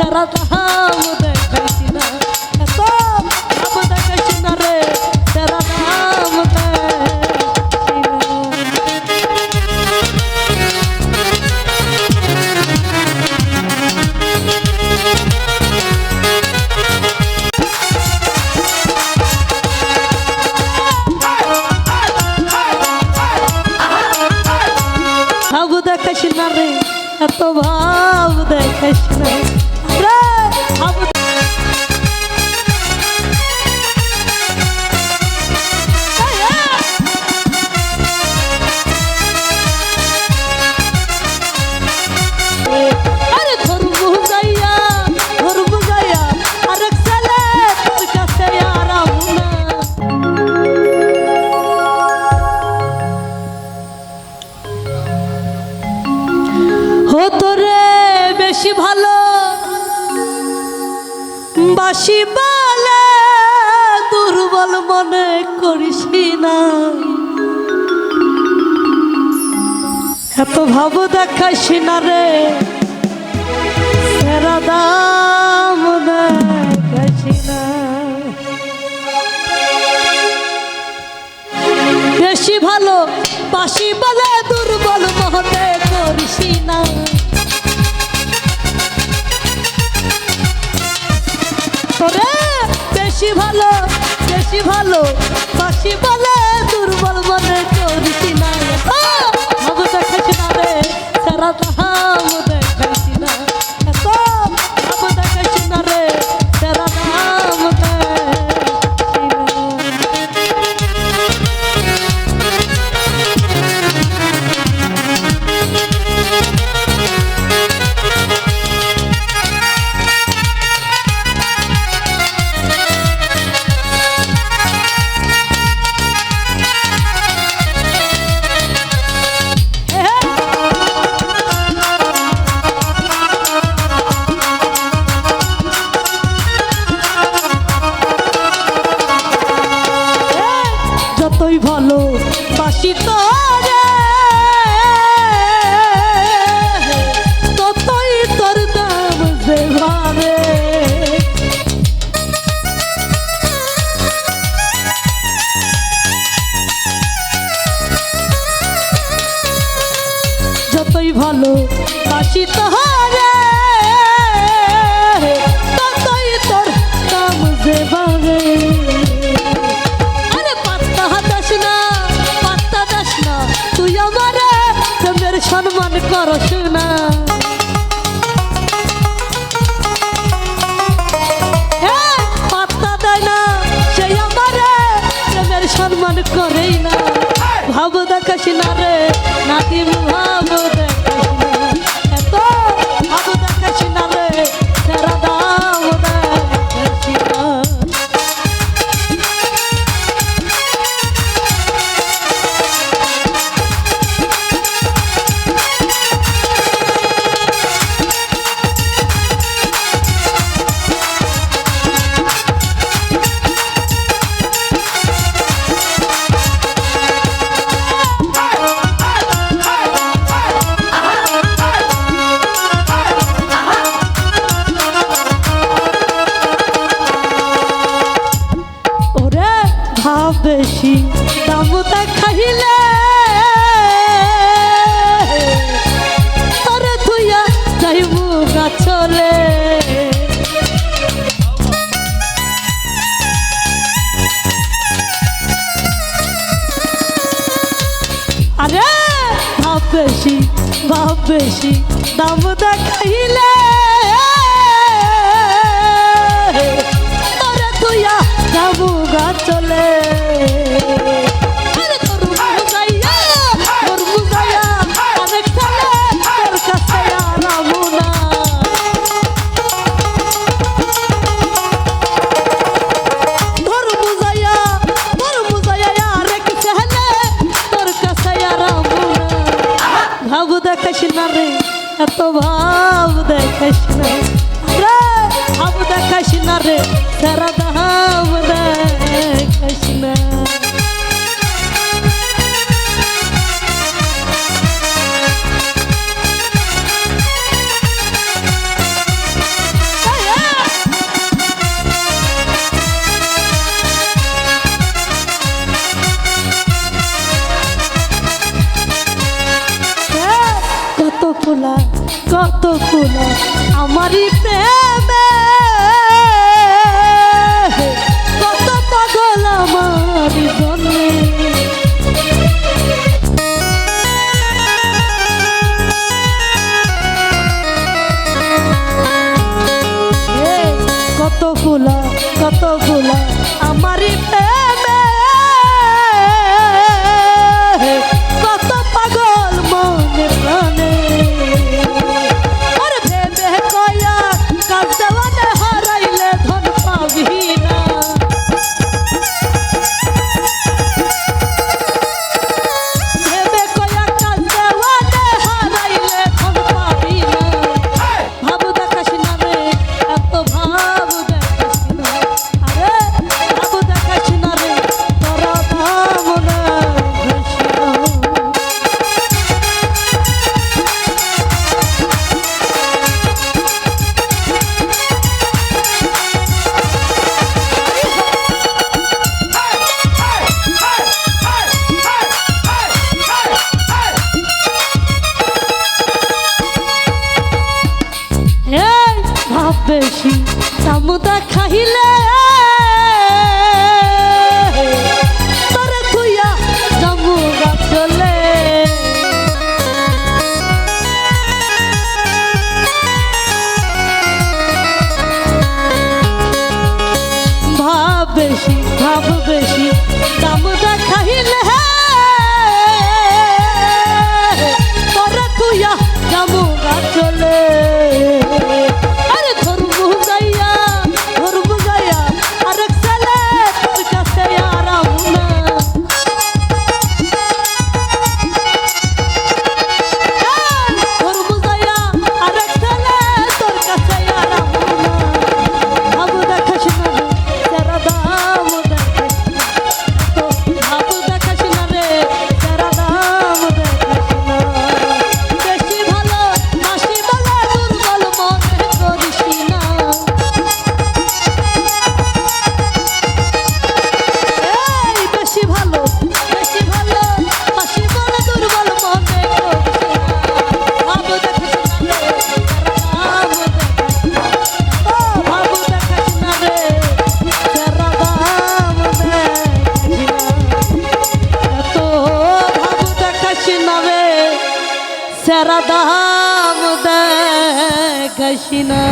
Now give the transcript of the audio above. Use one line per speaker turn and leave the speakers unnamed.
সারা দাম দেখাইছি না, এত ভাব দেখাইছি না রে, সারা দাম দেখাইছি না। ভাব দেখাইস না রে, এত ভাব দেখাইস না রে, ভাব আরে ধরবু যাইয়া আরেক ছেলে তোর কাছে আর আমু না। হতো রে বেশি ভালো বাসি বলে দুর্বল মনে করিস না, এত ভাব দেখাইস না রে, সেরা দাম দেখাইস না। বেশি ভালো বাসি বলে দুর্বল মনে করিস না, তোরে বেশি ভালো বাসি বলে দুর্বল মনে করিস না, ভাব দেখাইস না রে, সারা দাম দেখাইস না, এত ভাব দেখাইস না রে, সারা দাম দেখাইস না। যতই ভালো বাসি তোরে ততই তোর দাম যে ভাবে, যতই ভালো বাসি তোরে ততই তোর দাম যে ভাবে। তুই আমারে প্রেমের সম্মান করস না, পাত্তা দেয় না সেই আমারে প্রেমের সম্মান করেই না, ভাব দেখাস না রে নাতিম, ভাব দেখাস না, এত ভাব দেখাস না রে, সারা দাম দেখাস না। বেশি দাম দেখাইলে তোরে তুইয়া যাইবু গাছলে, আরে ভাব বেশি দাম দেখাইলে তোরে তুইয়া যাবু গাছলে। ভাব দেখাস না রে, এত ভাব দেখাস না রে, ভাব দেখাস না রে, সারা দাম দেখাস না। আমারই প্রেমে কত পাগল আমারই জন্যে কত ফুলা আমারই প্রেমে কত পাগল মনে প্রাণে আরে ভেবে কয়া কাজ দেওয়ানে হারাইলে ধন পাবি না ভেবে কয়া কাজ দেওয়ানে হারাইলে ধন পাবি না ভাবু দেখাস না রে এত ভাবু দেখাস না আরে ভাবু দেখাস না রে তোরা ভাবু না ভাব বেশি তামুদা খাইলে তোরে তুইয়া জামুগা চলে ভাব বেশি তামুদা খাইলে তোরে তুইয়া জামুগা চলে সেরা দাম দেখাস না।